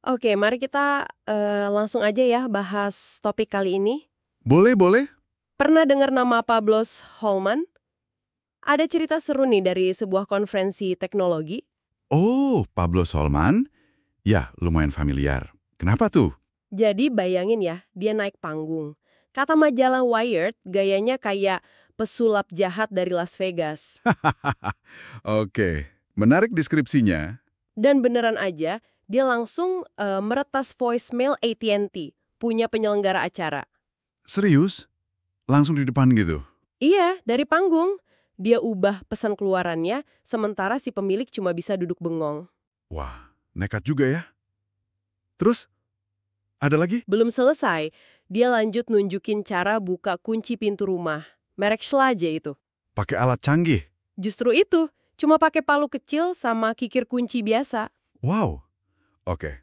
Oke, mari kita langsung aja ya bahas topik kali ini. Boleh, boleh. Pernah dengar nama Pablos Holman? Ada cerita seru nih dari sebuah konferensi teknologi. Oh, Pablo Solman? Ya, lumayan familiar. Kenapa tuh? Jadi bayangin ya, dia naik panggung. Kata majalah Wired, gayanya kayak pesulap jahat dari Las Vegas. Oke, menarik deskripsinya. Dan beneran aja, dia langsung meretas voicemail AT&T, punya penyelenggara acara. Serius? Langsung di depan gitu? Iya, dari panggung. Dia ubah pesan keluarannya, sementara si pemilik cuma bisa duduk bengong. Wah, nekat juga ya. Terus, ada lagi? Belum selesai, dia lanjut nunjukin cara buka kunci pintu rumah. Merek Schlage itu. Pakai alat canggih? Justru itu, cuma pakai palu kecil sama kikir kunci biasa. Wow. Oke,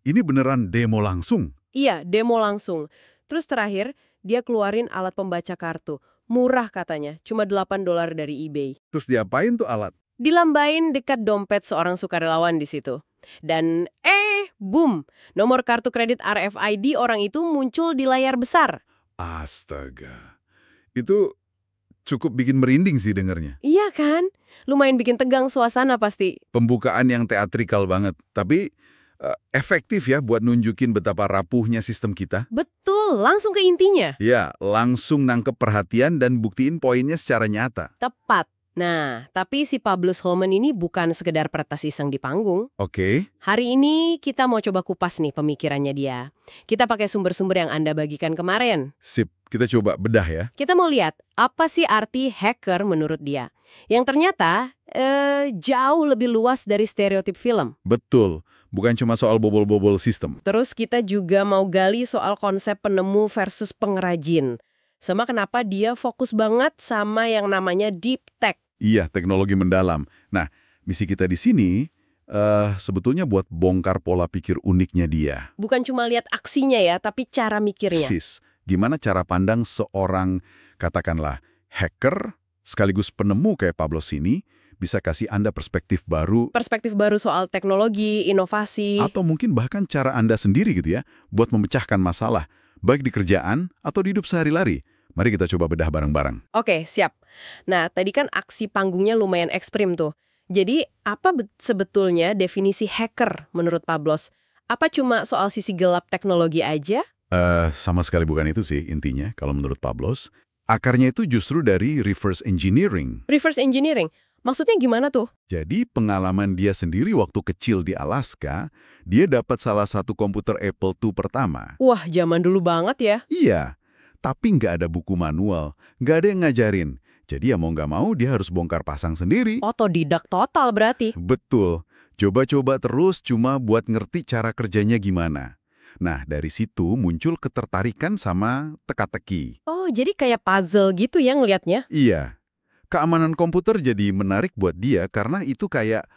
ini beneran demo langsung? Iya, demo langsung. Terus terakhir, dia keluarin alat pembaca kartu. Murah katanya, cuma $8 dari eBay. Terus diapain tuh alat? Dilambain dekat dompet seorang sukarelawan di situ. Dan boom, nomor kartu kredit RFID orang itu muncul di layar besar. Astaga. Itu cukup bikin merinding sih dengernya. Iya kan? Lumayan bikin tegang suasana pasti. Pembukaan yang teatrikal banget. Tapi efektif ya buat nunjukin betapa rapuhnya sistem kita. Betul, langsung ke intinya. Ya, langsung nangkep perhatian dan buktiin poinnya secara nyata. Tepat. Nah, tapi si Pablos Holman ini bukan sekedar peretas iseng di panggung. Oke, Hari ini kita mau coba kupas nih pemikirannya dia. Kita pakai sumber-sumber yang Anda bagikan kemarin. sip. Kita coba bedah ya. Kita mau lihat apa sih arti hacker menurut dia. Yang ternyata jauh lebih luas dari stereotip film. Betul, bukan cuma soal bobol-bobol sistem. Terus kita juga mau gali soal konsep penemu versus pengrajin. Sama kenapa dia fokus banget sama yang namanya deep tech. Iya, teknologi mendalam. Nah, misi kita di sini sebetulnya buat bongkar pola pikir uniknya dia. Bukan cuma lihat aksinya ya, tapi cara mikirnya. Persis, gimana cara pandang seorang, katakanlah, hacker sekaligus penemu kayak Pablos ini bisa kasih Anda perspektif baru Perspektif baru soal teknologi, inovasi. atau mungkin bahkan cara Anda sendiri gitu ya buat memecahkan masalah, baik di kerjaan atau di hidup sehari-hari. Mari kita coba bedah bareng-bareng. Oke, siap. Nah, tadi kan aksi panggungnya lumayan ekstrim tuh. Jadi, apa sebetulnya definisi hacker menurut Pablos? Apa cuma soal sisi gelap teknologi aja? Sama sekali bukan itu sih intinya kalau menurut Pablos. Akarnya itu justru dari reverse engineering. Reverse engineering? Maksudnya gimana tuh? Jadi pengalaman dia sendiri waktu kecil di Alaska, dia dapat salah satu komputer Apple II pertama. Wah, zaman dulu banget ya. Iya, tapi nggak ada buku manual, nggak ada yang ngajarin. Jadi ya mau nggak mau dia harus bongkar pasang sendiri. Otodidak total berarti. Betul, coba-coba terus cuma buat ngerti cara kerjanya gimana. Nah, dari situ muncul ketertarikan sama teka-teki. Oh, jadi kayak puzzle gitu ya ngelihatnya? Iya, keamanan komputer jadi menarik buat dia karena itu kayak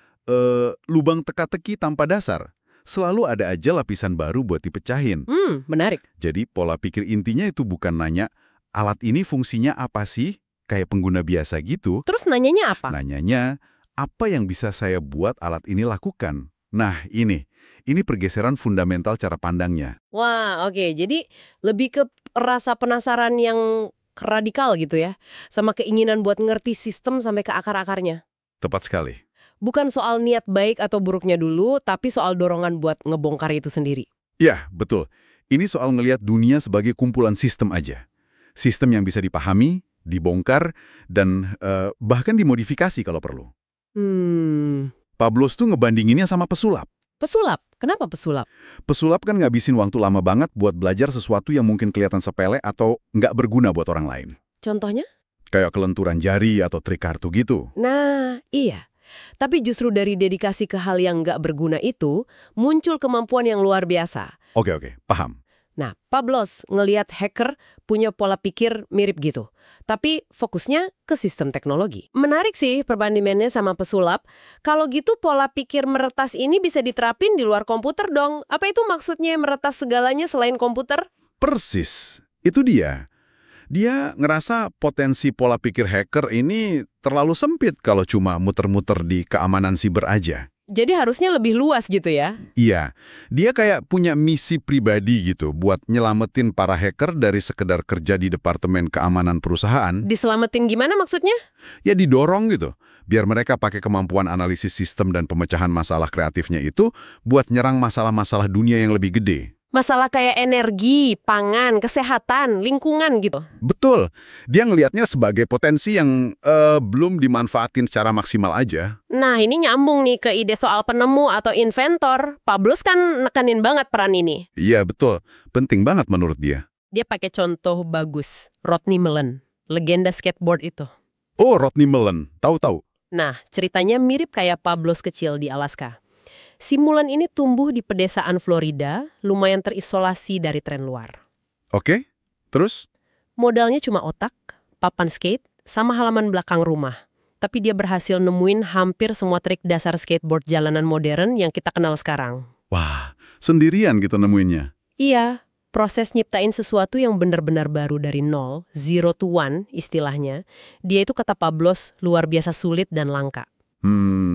lubang teka-teki tanpa dasar. Selalu ada aja lapisan baru buat dipecahin. Menarik. Jadi pola pikir intinya itu bukan nanya, alat ini fungsinya apa sih? Kayak pengguna biasa gitu. Terus nanyanya apa? Nanyanya, apa yang bisa saya buat alat ini lakukan? Nah, ini pergeseran fundamental cara pandangnya. Wah, oke. Jadi lebih ke rasa penasaran yang radikal gitu ya. Sama keinginan buat ngerti sistem sampai ke akar-akarnya. Tepat sekali. Bukan soal niat baik atau buruknya dulu, tapi soal dorongan buat ngebongkar itu sendiri. Ya, betul. Ini soal ngelihat dunia sebagai kumpulan sistem aja. Sistem yang bisa dipahami, dibongkar, dan bahkan dimodifikasi kalau perlu. Pablos tuh ngebandinginnya sama pesulap. Pesulap? Kenapa pesulap? Pesulap kan ngabisin waktu lama banget buat belajar sesuatu yang mungkin kelihatan sepele atau nggak berguna buat orang lain. Contohnya? Kayak kelenturan jari atau trik kartu gitu. Nah, iya. Tapi justru dari dedikasi ke hal yang nggak berguna itu, muncul kemampuan yang luar biasa. Oke, paham. Nah, Pablos ngelihat hacker punya pola pikir mirip gitu. Tapi fokusnya ke sistem teknologi. Menarik sih perbandingannya sama pesulap. Kalau gitu pola pikir meretas ini bisa diterapin di luar komputer dong. Apa itu maksudnya meretas segalanya selain komputer? Persis. Itu dia. Dia ngerasa potensi pola pikir hacker ini terlalu sempit kalau cuma muter-muter di keamanan siber aja. Jadi harusnya lebih luas gitu ya? Iya, dia kayak punya misi pribadi gitu buat nyelamatin para hacker dari sekedar kerja di Departemen Keamanan Perusahaan. Diselamatin gimana maksudnya? Ya didorong gitu, biar mereka pakai kemampuan analisis sistem dan pemecahan masalah kreatifnya itu buat nyerang masalah-masalah dunia yang lebih gede. Masalah kayak energi, pangan, kesehatan, lingkungan gitu. Betul, dia ngelihatnya sebagai potensi yang belum dimanfaatin secara maksimal aja. Nah, ini nyambung nih ke ide soal penemu atau inventor. Pablos kan nekenin banget peran ini. Iya betul, penting banget menurut dia. Dia pakai contoh bagus, Rodney Mullen, legenda skateboard itu. Oh, Rodney Mullen, tahu-tahu. Nah, ceritanya mirip kayak Pablos kecil di Alaska. Si Mullen ini tumbuh di pedesaan Florida, lumayan terisolasi dari tren luar. Oke, terus? Modalnya cuma otak, papan skate, sama halaman belakang rumah. Tapi dia berhasil nemuin hampir semua trik dasar skateboard jalanan modern yang kita kenal sekarang. Wah, sendirian gitu nemuinnya. Iya, proses nyiptain sesuatu yang benar-benar baru dari nol, zero to one istilahnya, dia itu kata Pablos luar biasa sulit dan langka.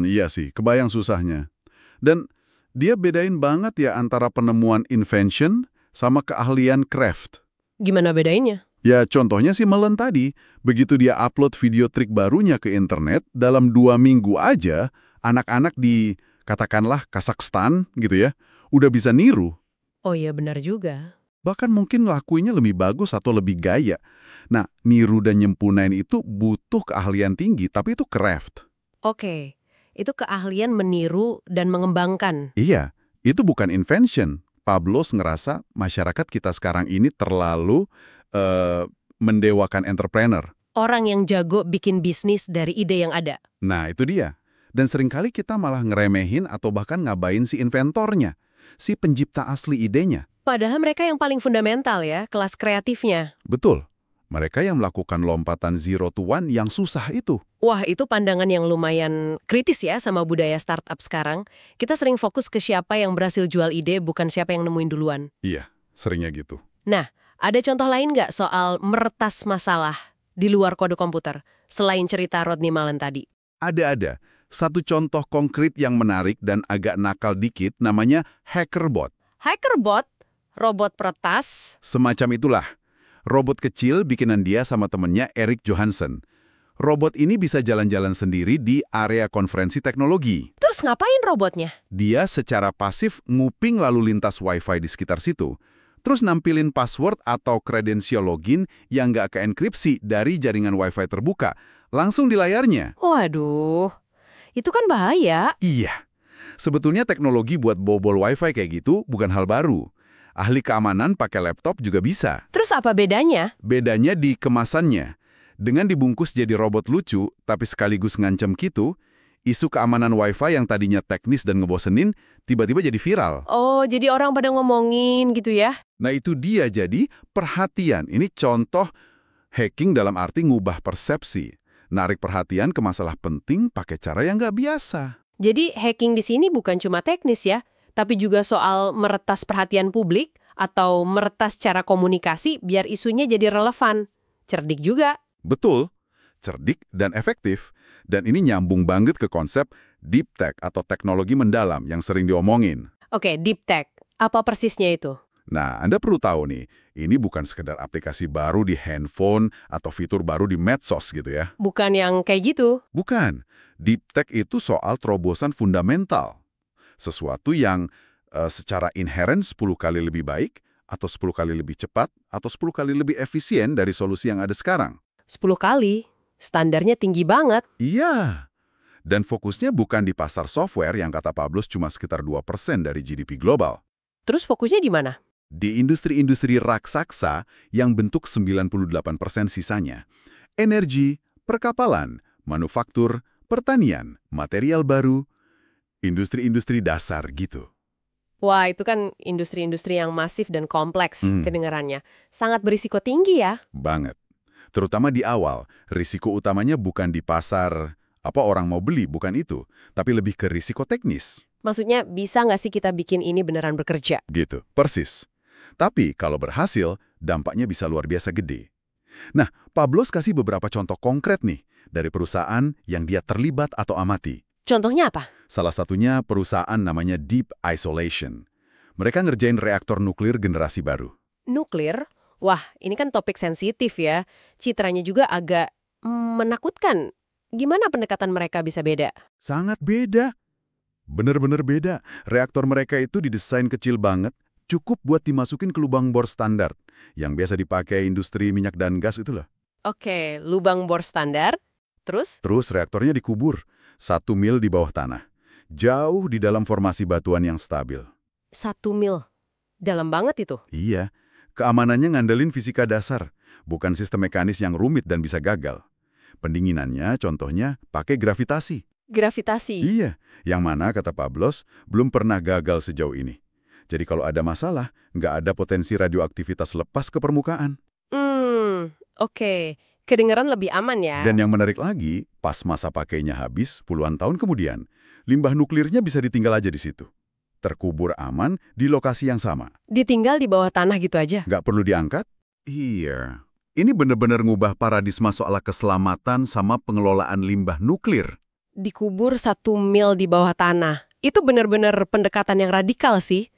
Iya sih, kebayang susahnya. Dan dia bedain banget ya antara penemuan invention sama keahlian craft. Gimana bedainnya? Ya contohnya si Mullen tadi, begitu dia upload video trik barunya ke internet, dalam 2 minggu aja, anak-anak di, katakanlah Kazakhstan gitu ya, udah bisa niru. Oh iya benar juga. Bahkan mungkin lakuinnya lebih bagus atau lebih gaya. Nah, niru dan nyempurnain itu butuh keahlian tinggi, tapi itu craft. Oke, itu keahlian meniru dan mengembangkan. Iya, itu bukan invention. Pablos ngerasa masyarakat kita sekarang ini terlalu mendewakan entrepreneur. Orang yang jago bikin bisnis dari ide yang ada. Nah, itu dia. Dan seringkali kita malah ngeremehin atau bahkan ngabain si inventornya, si pencipta asli idenya. Padahal mereka yang paling fundamental ya, kelas kreatifnya. Betul. Mereka yang melakukan lompatan zero to one yang susah itu. Wah, itu pandangan yang lumayan kritis ya sama budaya startup sekarang. Kita sering fokus ke siapa yang berhasil jual ide, bukan siapa yang nemuin duluan. Iya, seringnya gitu. Nah, ada contoh lain nggak soal meretas masalah di luar kode komputer, selain cerita Rodney Mullen tadi? Ada. Satu contoh konkret yang menarik dan agak nakal dikit namanya HackerBot. HackerBot, robot peretas. Semacam itulah. Robot kecil bikinan dia sama temennya Eric Johansson. Robot ini bisa jalan-jalan sendiri di area konferensi teknologi. Terus ngapain robotnya? Dia secara pasif nguping lalu lintas Wi-Fi di sekitar situ. Terus nampilin password atau kredensial login yang nggak keenkripsi dari jaringan Wi-Fi terbuka. Langsung di layarnya. Waduh, itu kan bahaya. Iya. Sebetulnya teknologi buat bobol Wi-Fi kayak gitu bukan hal baru. Ahli keamanan pakai laptop juga bisa. Terus apa bedanya? Bedanya di kemasannya. Dengan dibungkus jadi robot lucu, tapi sekaligus ngancam gitu, isu keamanan Wi-Fi yang tadinya teknis dan ngebosenin, tiba-tiba jadi viral. Oh, jadi orang pada ngomongin gitu ya? Nah itu dia jadi perhatian. Ini contoh hacking dalam arti ngubah persepsi. Narik perhatian ke masalah penting pakai cara yang nggak biasa. Jadi hacking di sini bukan cuma teknis ya, tapi juga soal meretas perhatian publik atau meretas cara komunikasi biar isunya jadi relevan. Cerdik juga. Betul, cerdik dan efektif. Dan ini nyambung banget ke konsep deep tech atau teknologi mendalam yang sering diomongin. Oke, deep tech. Apa persisnya itu? Nah, Anda perlu tahu nih, ini bukan sekedar aplikasi baru di handphone atau fitur baru di medsos gitu ya. Bukan yang kayak gitu. Bukan. Deep tech itu soal terobosan fundamental. Sesuatu yang secara inheren 10 kali lebih baik, atau 10 kali lebih cepat, atau 10 kali lebih efisien dari solusi yang ada sekarang. 10 kali. Standarnya tinggi banget. Iya. Dan fokusnya bukan di pasar software yang kata Pablos cuma sekitar 2% dari GDP global. Terus fokusnya di mana? Di industri-industri raksasa yang bentuk 98% sisanya. Energi, perkapalan, manufaktur, pertanian, material baru, industri-industri dasar gitu. Wah, itu kan industri-industri yang masif dan kompleks kedengarannya. Sangat berisiko tinggi ya. Banget. Terutama di awal, risiko utamanya bukan di pasar, apa orang mau beli, bukan itu. Tapi lebih ke risiko teknis. Maksudnya, bisa nggak sih kita bikin ini beneran bekerja? Gitu, persis. Tapi kalau berhasil, dampaknya bisa luar biasa gede. Nah, Pablos kasih beberapa contoh konkret nih, dari perusahaan yang dia terlibat atau amati. Contohnya apa? Salah satunya perusahaan namanya Deep Isolation. Mereka ngerjain reaktor nuklir generasi baru. Nuklir? Wah, ini kan topik sensitif ya. Citranya juga agak menakutkan. Gimana pendekatan mereka bisa beda? Sangat beda. Bener-bener beda. Reaktor mereka itu didesain kecil banget, cukup buat dimasukin ke lubang bor standar, yang biasa dipakai industri minyak dan gas itu loh. Oke, lubang bor standar. Terus? Terus reaktornya dikubur, 1 mil di bawah tanah. Jauh di dalam formasi batuan yang stabil. 1 mil. Dalam banget itu. Iya, keamanannya ngandelin fisika dasar, bukan sistem mekanis yang rumit dan bisa gagal. Pendinginannya, contohnya, pakai gravitasi. Gravitasi. Iya, yang mana, kata Pablos, belum pernah gagal sejauh ini. Jadi kalau ada masalah, nggak ada potensi radioaktivitas lepas ke permukaan. Oke. Kedengaran lebih aman ya. Dan yang menarik lagi, pas masa pakainya habis puluhan tahun kemudian, limbah nuklirnya bisa ditinggal aja di situ. Terkubur aman di lokasi yang sama. Ditinggal di bawah tanah gitu aja? Nggak perlu diangkat? Iya. Ini bener-bener ngubah paradigma soal keselamatan sama pengelolaan limbah nuklir. Dikubur 1 mil di bawah tanah. Itu benar-benar pendekatan yang radikal sih.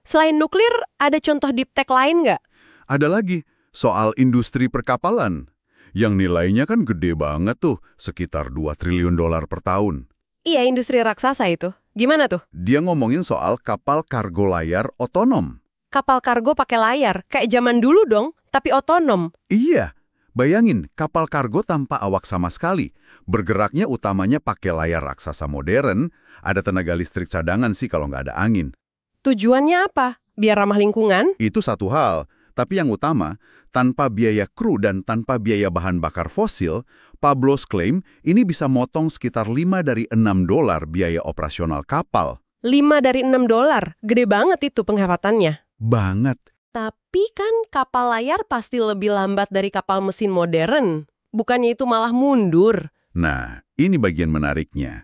Selain nuklir, ada contoh deep tech lain nggak? Ada lagi, soal industri perkapalan. Yang nilainya kan gede banget tuh, sekitar 2 triliun dolar per tahun. Iya, industri raksasa itu. Gimana tuh? Dia ngomongin soal kapal kargo layar otonom. Kapal kargo pakai layar, kayak zaman dulu dong, tapi otonom. Iya, bayangin kapal kargo tanpa awak sama sekali. Bergeraknya utamanya pakai layar raksasa modern, ada tenaga listrik cadangan sih kalau nggak ada angin. Tujuannya apa? Biar ramah lingkungan? Itu satu hal, tapi yang utama, tanpa biaya kru dan tanpa biaya bahan bakar fosil, Pablos klaim ini bisa motong sekitar 5 dari 6 dolar biaya operasional kapal. 5 dari 6 dolar, gede banget itu penghepatannya. Banget. Tapi kan kapal layar pasti lebih lambat dari kapal mesin modern. Bukannya itu malah mundur. Nah, ini bagian menariknya.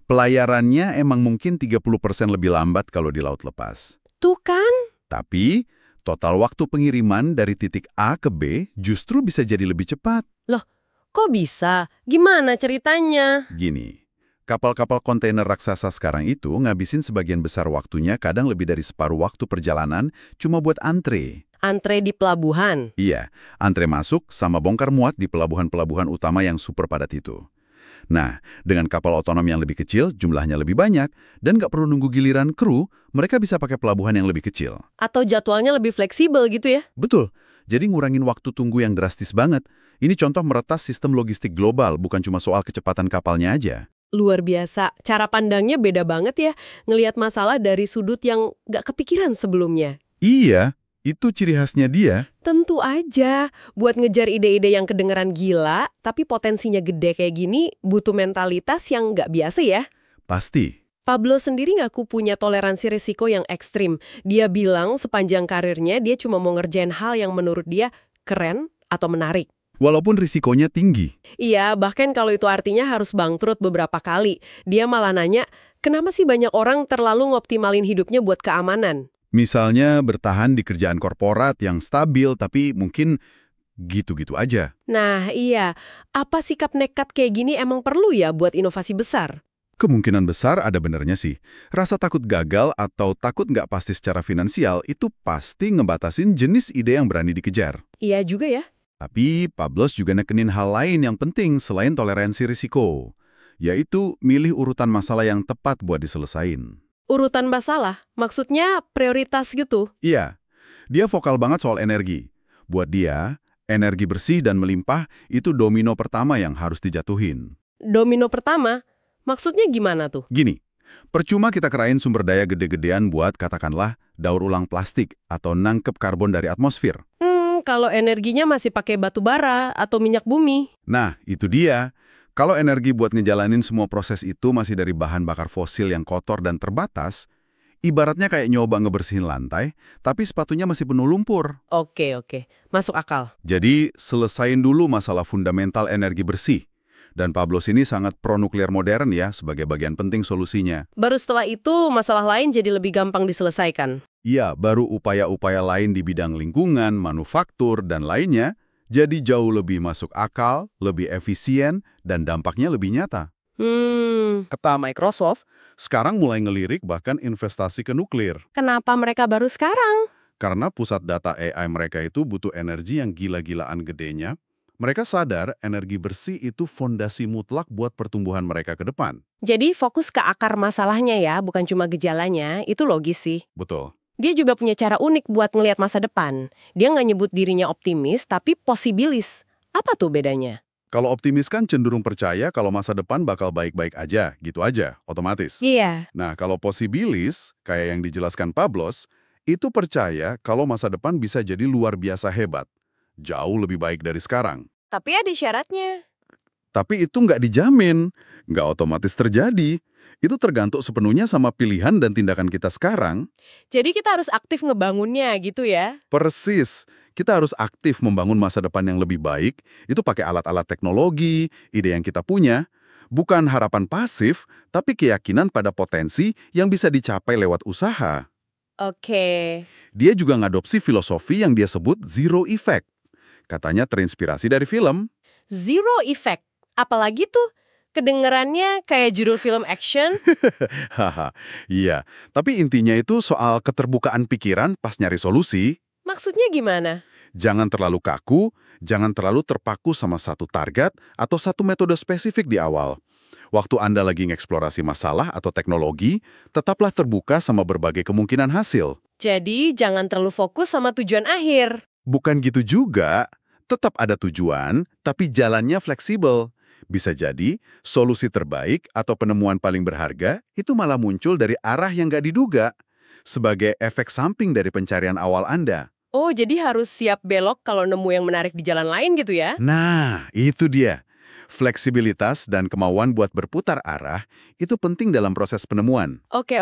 Pelayarannya emang mungkin 30% lebih lambat kalau di laut lepas. Tuh kan? Tapi, total waktu pengiriman dari titik A ke B justru bisa jadi lebih cepat. Loh, kok bisa? Gimana ceritanya? Gini, kapal-kapal kontainer raksasa sekarang itu ngabisin sebagian besar waktunya kadang lebih dari separuh waktu perjalanan cuma buat antre. Antre di pelabuhan? Iya, antre masuk sama bongkar muat di pelabuhan-pelabuhan utama yang super padat itu. Nah, dengan kapal otonom yang lebih kecil, jumlahnya lebih banyak, dan nggak perlu nunggu giliran kru, mereka bisa pakai pelabuhan yang lebih kecil. Atau jadwalnya lebih fleksibel gitu ya? Betul, jadi ngurangin waktu tunggu yang drastis banget. Ini contoh meretas sistem logistik global, bukan cuma soal kecepatan kapalnya aja. Luar biasa, cara pandangnya beda banget ya, ngelihat masalah dari sudut yang nggak kepikiran sebelumnya. Iya, itu ciri khasnya dia. Tentu aja, buat ngejar ide-ide yang kedengeran gila, tapi potensinya gede kayak gini, butuh mentalitas yang nggak biasa ya. Pasti. Pablo sendiri ngaku punya toleransi risiko yang ekstrim. Dia bilang sepanjang karirnya dia cuma mau ngerjain hal yang menurut dia keren atau menarik. Walaupun risikonya tinggi. Iya, bahkan kalau itu artinya harus bangkrut beberapa kali. Dia malah nanya, kenapa sih banyak orang terlalu ngoptimalin hidupnya buat keamanan? Misalnya bertahan di kerjaan korporat yang stabil tapi mungkin gitu-gitu aja. Nah iya, apa sikap nekat kayak gini emang perlu ya buat inovasi besar? Kemungkinan besar ada benernya sih. Rasa takut gagal atau takut nggak pasti secara finansial itu pasti ngebatasin jenis ide yang berani dikejar. Iya juga ya. Tapi Pablos juga nekenin hal lain yang penting selain toleransi risiko, yaitu milih urutan masalah yang tepat buat diselesain. Urutan masalah? Maksudnya prioritas gitu? Iya, dia vokal banget soal energi. Buat dia, energi bersih dan melimpah itu domino pertama yang harus dijatuhin. Domino pertama? Maksudnya gimana tuh? Gini, percuma kita kerain sumber daya gede-gedean buat katakanlah daur ulang plastik atau nangkep karbon dari atmosfer. Kalau energinya masih pakai batu bara atau minyak bumi. Nah, itu dia. Kalau energi buat ngejalanin semua proses itu masih dari bahan bakar fosil yang kotor dan terbatas, ibaratnya kayak nyoba ngebersihin lantai, tapi sepatunya masih penuh lumpur. Oke. Masuk akal. Jadi, selesain dulu masalah fundamental energi bersih. Dan Pablos ini sangat pro-nuklir modern ya, sebagai bagian penting solusinya. Baru setelah itu, masalah lain jadi lebih gampang diselesaikan. Iya, baru upaya-upaya lain di bidang lingkungan, manufaktur, dan lainnya, jadi jauh lebih masuk akal, lebih efisien, dan dampaknya lebih nyata. Kata Microsoft, sekarang mulai ngelirik bahkan investasi ke nuklir. kenapa mereka baru sekarang? Karena pusat data AI mereka itu butuh energi yang gila-gilaan gedenya. Mereka sadar energi bersih itu fondasi mutlak buat pertumbuhan mereka ke depan. Jadi fokus ke akar masalahnya ya, bukan cuma gejalanya, itu logis sih. Betul. Dia juga punya cara unik buat ngelihat masa depan. Dia nggak nyebut dirinya optimis, tapi posibilis. Apa tuh bedanya? Kalau optimis kan cenderung percaya kalau masa depan bakal baik-baik aja, gitu aja, otomatis. Iya. Nah, kalau posibilis, kayak yang dijelaskan Pablos, itu percaya kalau masa depan bisa jadi luar biasa hebat. Jauh lebih baik dari sekarang. Tapi ada syaratnya. Tapi itu nggak dijamin, nggak otomatis terjadi. Itu tergantung sepenuhnya sama pilihan dan tindakan kita sekarang. Jadi kita harus aktif ngebangunnya gitu ya? Persis, kita harus aktif membangun masa depan yang lebih baik, itu pakai alat-alat teknologi, ide yang kita punya. Bukan harapan pasif, tapi keyakinan pada potensi yang bisa dicapai lewat usaha. Oke. Dia juga ngadopsi filosofi yang dia sebut zero effect. Katanya terinspirasi dari film. Zero effect. Apalagi tuh? Kedengerannya kayak judul film action. Haha, iya. Tapi intinya itu soal keterbukaan pikiran pas nyari solusi. Maksudnya gimana? Jangan terlalu kaku, jangan terlalu terpaku sama satu target atau satu metode spesifik di awal. Waktu Anda lagi mengeksplorasi masalah atau teknologi, tetaplah terbuka sama berbagai kemungkinan hasil. Jadi jangan terlalu fokus sama tujuan akhir. Bukan gitu juga, tetap ada tujuan, tapi jalannya fleksibel. Bisa jadi, solusi terbaik atau penemuan paling berharga itu malah muncul dari arah yang nggak diduga, sebagai efek samping dari pencarian awal Anda. Oh, jadi harus siap belok kalau nemu yang menarik di jalan lain gitu ya? Nah, itu dia. Fleksibilitas dan kemauan buat berputar arah itu penting dalam proses penemuan. Oke.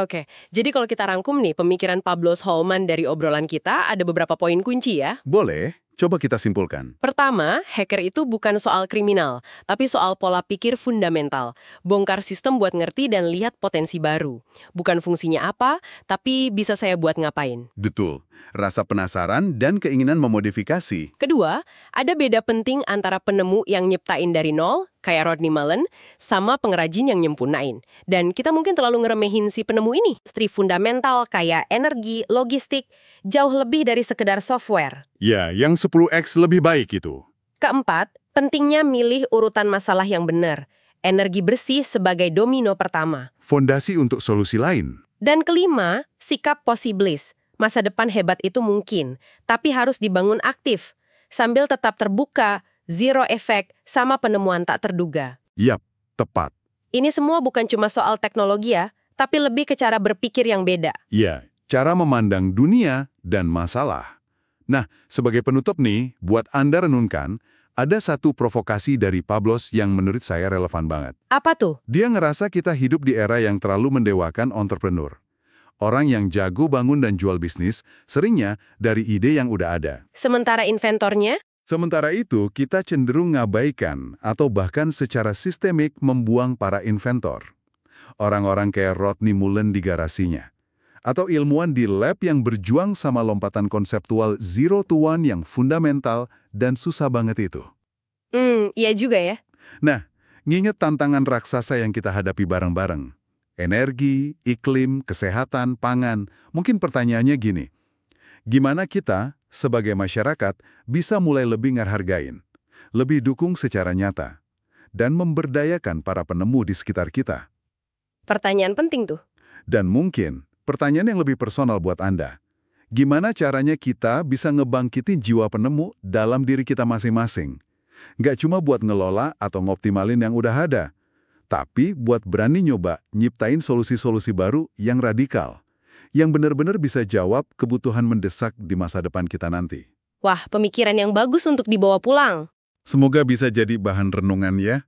Jadi kalau kita rangkum nih, pemikiran Pablos Hallman dari obrolan kita ada beberapa poin kunci ya. Boleh, coba kita simpulkan. Pertama, hacker itu bukan soal kriminal, tapi soal pola pikir fundamental. Bongkar sistem buat ngerti dan lihat potensi baru. Bukan fungsinya apa, tapi bisa saya buat ngapain. Betul, rasa penasaran dan keinginan memodifikasi. Kedua, ada beda penting antara penemu yang nyiptain dari nol, kayak Rodney Mullen, sama pengrajin yang nyempurnain. Dan kita mungkin terlalu ngeremehin si penemu ini. Industri fundamental kayak energi, logistik, jauh lebih dari sekedar software. Ya, yang 10x lebih baik itu. Keempat, pentingnya milih urutan masalah yang benar. Energi bersih sebagai domino pertama. Fondasi untuk solusi lain. Dan kelima, sikap posibilis. Masa depan hebat itu mungkin, tapi harus dibangun aktif. Sambil tetap terbuka, zero effect, sama penemuan tak terduga. Yap, tepat. Ini semua bukan cuma soal teknologi ya, tapi lebih ke cara berpikir yang beda. Ya, cara memandang dunia dan masalah. Nah, sebagai penutup nih, buat Anda renungkan, ada satu provokasi dari Pablos yang menurut saya relevan banget. Apa tuh? Dia ngerasa kita hidup di era yang terlalu mendewakan entrepreneur. Orang yang jago bangun dan jual bisnis, seringnya dari ide yang udah ada. Sementara inventornya? Sementara itu, kita cenderung ngabaikan atau bahkan secara sistemik membuang para inventor. Orang-orang kayak Rodney Mullen di garasinya. Atau ilmuwan di lab yang berjuang sama lompatan konseptual zero to one yang fundamental dan susah banget itu. Iya juga ya. Nah, nginget tantangan raksasa yang kita hadapi bareng-bareng. Energi, iklim, kesehatan, pangan. Mungkin pertanyaannya gini, gimana kita sebagai masyarakat bisa mulai lebih ngehargain, lebih dukung secara nyata, dan memberdayakan para penemu di sekitar kita? Pertanyaan penting tuh. Dan mungkin pertanyaan yang lebih personal buat Anda. Gimana caranya kita bisa ngebangkitin jiwa penemu dalam diri kita masing-masing? Nggak cuma buat ngelola atau ngoptimalin yang udah ada, tapi buat berani nyoba nyiptain solusi-solusi baru yang radikal, yang benar-benar bisa jawab kebutuhan mendesak di masa depan kita nanti. Wah, pemikiran yang bagus untuk dibawa pulang. Semoga bisa jadi bahan renungan ya.